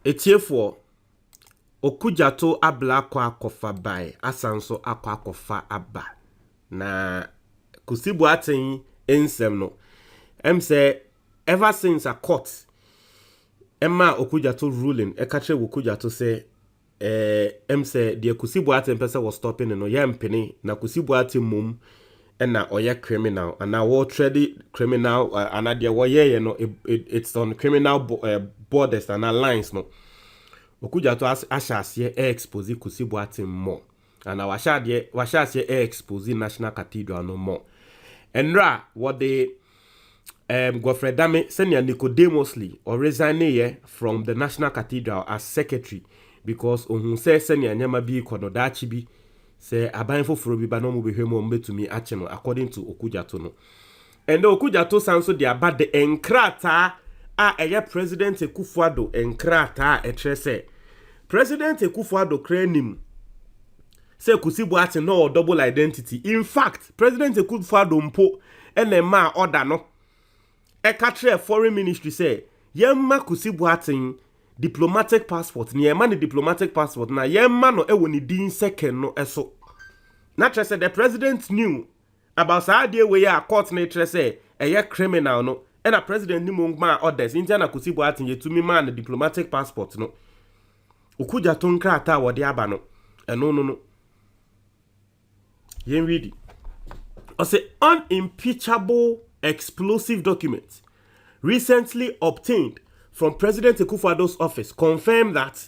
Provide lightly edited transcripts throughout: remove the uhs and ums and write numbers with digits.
Etiefo Okudzeto abla kwa kofa bai asanso akwa kofa aba na Kusi Boateng ensem no say ever since a court Emma Okudzeto ruling ekache Okudzeto say say the Kusi Boateng person was stopping no yempene na Kusi Boateng mum na oye criminal and now what trade criminal and there woye no it's on criminal borders and lines no Okudzeto ashase expose Kusi Boateng more and now washase expose National Cathedral no more enra what they Godfrey Dame senior Nicodemusly or resign from the National Cathedral as secretary because ohun say senior nyama bi konodachi bi say aban foforo bi ba no mo behwe mo mbetumi ache no according to Okudzeto no and Okudzeto sanso de aba de enkrata a eye president Akufo Addo enkrata etre say president Akufo Addo kranim say Kusi Boateng no double identity. In fact president Akufo Addo mpo ene ma order no Ekatre foreign ministry say yemma Kusi Boateng diplomatic passport ni yemma ni diplomatic passport na yemma no ewo ni din second no eso na say the president knew about saade we ya court na say eye criminal no and a president ni mongma orders intia na Kusi Boateng yetumi man the diplomatic passport no Okudzeto nkrata wode aba no eno no yen read o say unimpeachable explosive documents recently obtained from President Akufo Addo's office confirm that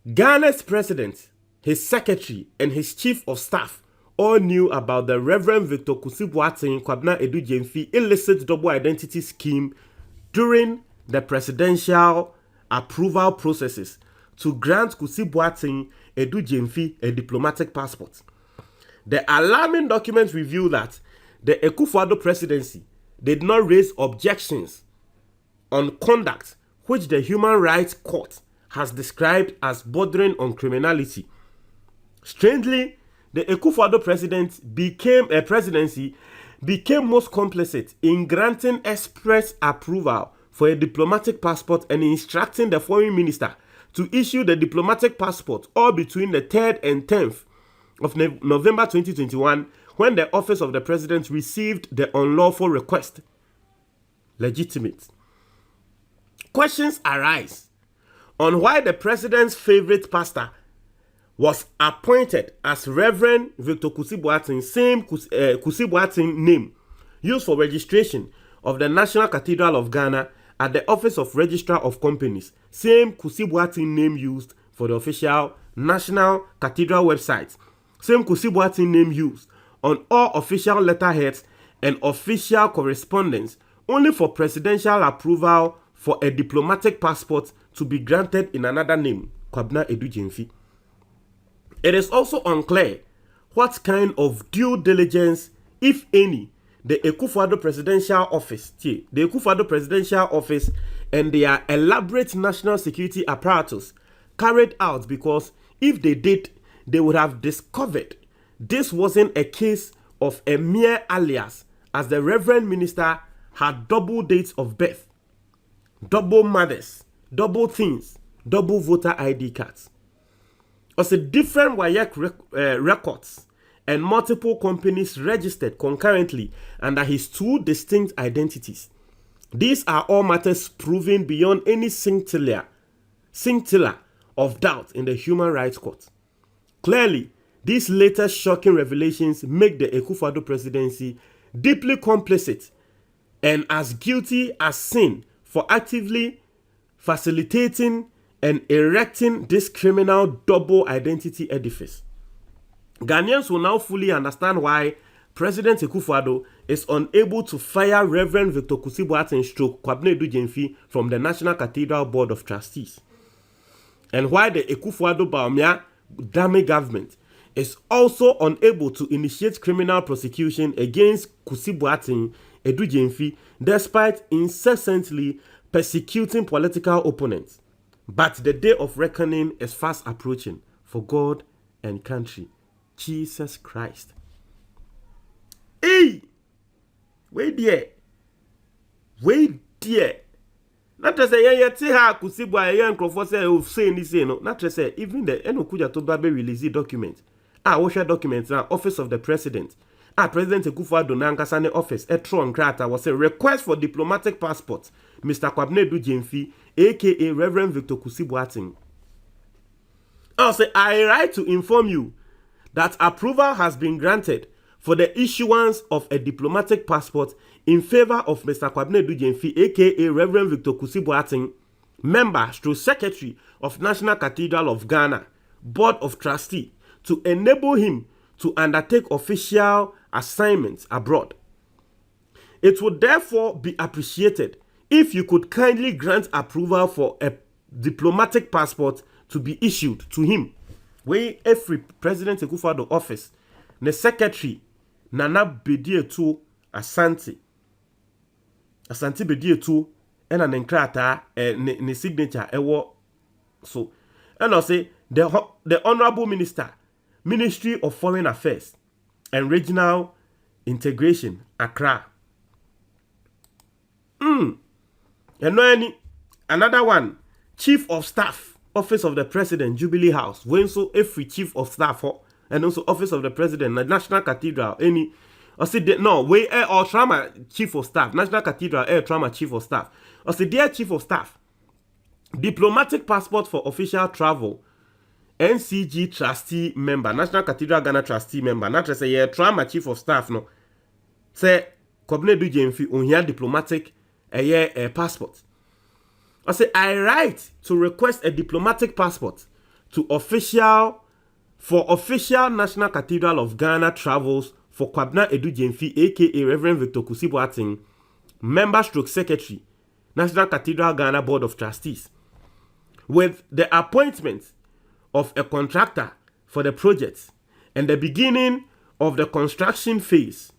Ghana's president, his secretary, and his chief of staff all knew about the Reverend Victor Kusi Boateng Kwabena Edu-Gyamfi illicit double identity scheme during the presidential approval processes to grant Kusi Boateng Edu-Gyamfi a diplomatic passport. The alarming documents reveal that the Akufo Addo presidency did not raise objections on conduct which the Human Rights Court has described as bordering on criminality. Strangely, the Akufo Addo presidency became most complicit in granting express approval for a diplomatic passport and instructing the foreign minister to issue the diplomatic passport all between the 3rd and 10th of November 2021 when the office of the president received the unlawful request. Legitimate. Questions arise on why the president's favorite pastor was appointed as Reverend Victor Kusi Boateng, same Kusi Boateng name used for registration of the National Cathedral of Ghana at the Office of Registrar of Companies, same Kusi Boateng name used for the official National Cathedral website, same Kusi Boateng name used on all official letterheads and official correspondence only for presidential approval for a diplomatic passport to be granted in another name, Kwabena Edu-Gyamfi. It is also unclear what kind of due diligence, if any, the Akufo Addo presidential office and their elaborate national security apparatus carried out, because if they did, they would have discovered this wasn't a case of a mere alias, as the Reverend Minister had double dates of birth, double mothers, double things, double voter ID cards. Also, different WAEC records and multiple companies registered concurrently under his two distinct identities. These are all matters proven beyond any scintilla of doubt in the Human Rights Court. Clearly, these latest shocking revelations make the Akufo Addo presidency deeply complicit and as guilty as sin for actively facilitating and erecting this criminal double identity edifice. Ghanaians will now fully understand why President Akufo Addo is unable to fire Reverend Victor Kusi Boateng / Kwabena Edu-Gyamfi from the National Cathedral Board of Trustees, and why the Akufo Addo Bawumia Dame government is also unable to initiate criminal prosecution against Kusi Boateng Edu-Gyamfi despite incessantly persecuting political opponents. But the day of reckoning is fast approaching for God and country. Jesus Christ. Hey! Wait there. Not to say yeah ha Kusi Boateng yeah nkrofo say o say ni say no. Not to say even the Okudzeto Babe release document. What share document now office of the president. President Akufo Addo na nkasa ne office etro nkrata was a request for diplomatic passport. Mr. Kwabena Edu-Gyamfi aka Reverend Victor Kusi Boateng. Also, I write to inform you that approval has been granted for the issuance of a diplomatic passport in favor of Mr. Kwabena Edu-Gyamfi aka Reverend Victor Kusi Boateng, member / secretary of National Cathedral of Ghana, Board of Trustee, to enable him to undertake official assignments abroad. It would therefore be appreciated if you could kindly grant approval for a diplomatic passport to be issued to him. Where every President Akufo Addo office, the secretary Nana Bedietu Asante Bedietu, and an enkrata ne signature so. And I'll say the Honorable Minister, Ministry of Foreign Affairs and Regional Integration, Accra. And another one, Chief of Staff, Office of the President, Jubilee House. When so every Chief of Staff and also Office of the President, the National Cathedral, any. I said no, we or trauma Chief of Staff, National Cathedral, trauma Chief of Staff. I said dear Chief of Staff, diplomatic passport for official travel. NCG trustee member, National Cathedral Ghana trustee member, not just say trauma chief of staff no. Say Kwabena Edu-Gyamfi on here diplomatic passport. I say I write to request a diplomatic passport to official National Cathedral of Ghana travels for Kwabena Edu-Gyamfi aka Reverend Victor Kusi Boateng, member / secretary, National Cathedral Ghana Board of Trustees, with the appointment of a contractor for the project and the beginning of the construction phase.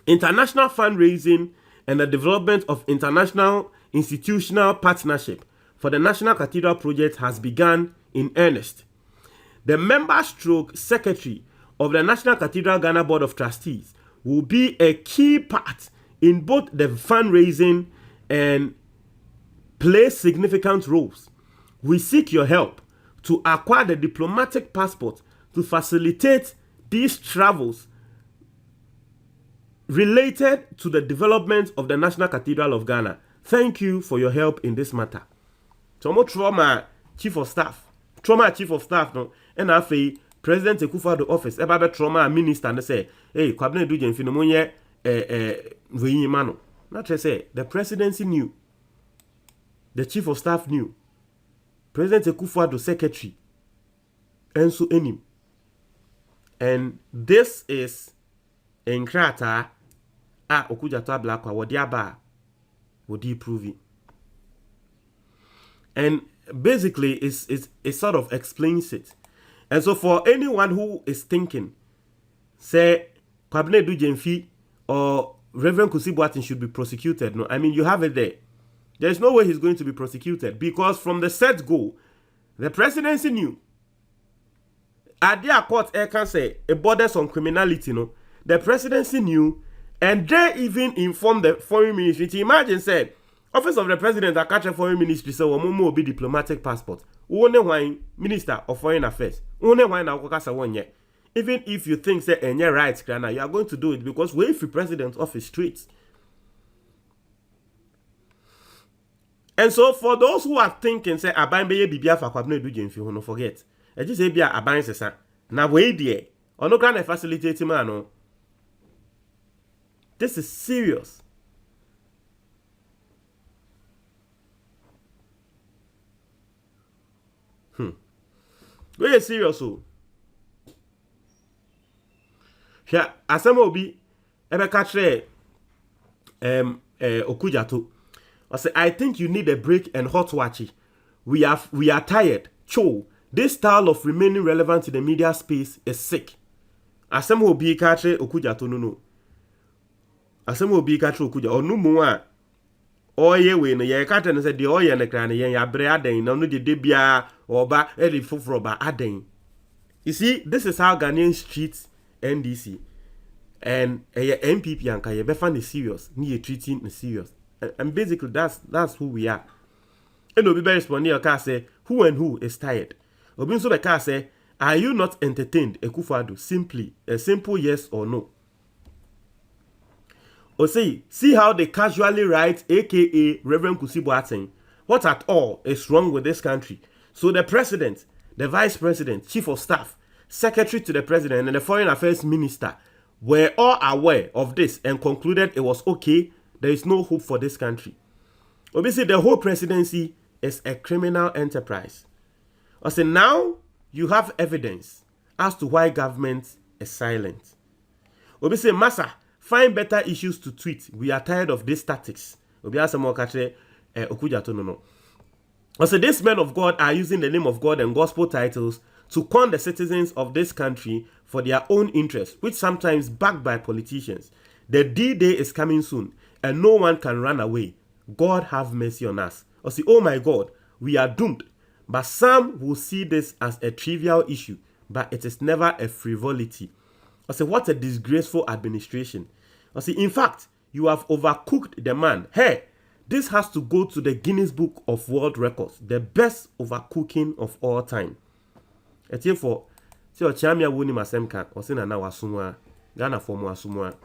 International fundraising and the development of international institutional partnership for the National Cathedral project has begun in earnest. The member / secretary of the National Cathedral Ghana Board of Trustees will be a key part in both the fundraising and play significant roles. We seek your help to acquire the diplomatic passport to facilitate these travels related to the development of the National Cathedral of Ghana. Thank you for your help in this matter. So mo trauma chief of staff no, and afei President Akufo Addo office eba be trauma minister and say, hey, Kwabena Edu-Gyamfi no monye veyi mano. Not to say the presidency knew, the chief of staff knew, President Akufo Addo secretary, and so enim. And this is enkrata Okudzeto ablakwa wodi aba wodi prove. And basically it sort of explains it. And so for anyone who is thinking, say Kwabena Edu-Gyamfi or Reverend Kusi Boateng should be prosecuted, no, I mean you have it there. There's no way he's going to be prosecuted because from the set go, the presidency knew. At their court, I can say it borders on criminality, no. The presidency knew, and they even informed the foreign ministry. Imagine, said, Office of the President, that catch a foreign ministry, so we will be diplomatic passport. Only one Minister of Foreign Affairs. Only one one year. Even if you think say any rights, you are going to do it because we free president office streets. And so for those who are thinking, say, Aban beye bibia for Kwabena Edu-Gyamfi, who no forget. I just say bia Aban sesa. Na we die. Or no can facilitate man no. This is serious. We serious so. Hia asema obi ebe ka kire Okudzeto. I say, I think you need a break and hot watching. We are tired. Cho, this style of remaining relevant in the media space is sick. Asem will be katre Okudzeto no. Asem will be katre Okudzeto. Onu mu a oye we no ye katre no say de oye ne kra ne yen ya bre aden no de bia oba e de foforo ba aden. You see, this is how Ghanaians treat NDC. And MPP anka ye be fan serious. Ni ye treating serious. And basically, that's who we are. And Obi responding, your say, who and who is tired? Obi so the say, are you not entertained, Akufo Addo? Simply, a simple yes or no. Or say, see how they casually write, aka Reverend Kusi Boateng. What at all is wrong with this country? So the president, the vice president, chief of staff, secretary to the president, and the foreign affairs minister were all aware of this and concluded it was okay. There is no hope for this country. Obviously, the whole presidency is a criminal enterprise. I say now you have evidence as to why government is silent. Obviously, Massa, find better issues to tweet. We are tired of these tactics. Okudzeto no. Also, these men of God are using the name of God and gospel titles to con the citizens of this country for their own interests, which sometimes backed by politicians. The D-Day is coming soon, and no one can run away. God have mercy on us. Or say, oh my God, we are doomed. But some will see this as a trivial issue, but it is never a frivolity. Or say, what a disgraceful administration. Or say, in fact, you have overcooked the man. Hey, this has to go to the Guinness Book of World Records, the best overcooking of all time. Etiefo, se o chamia woni masem kan, o se na wasumwa, Ghana for mo asumwa.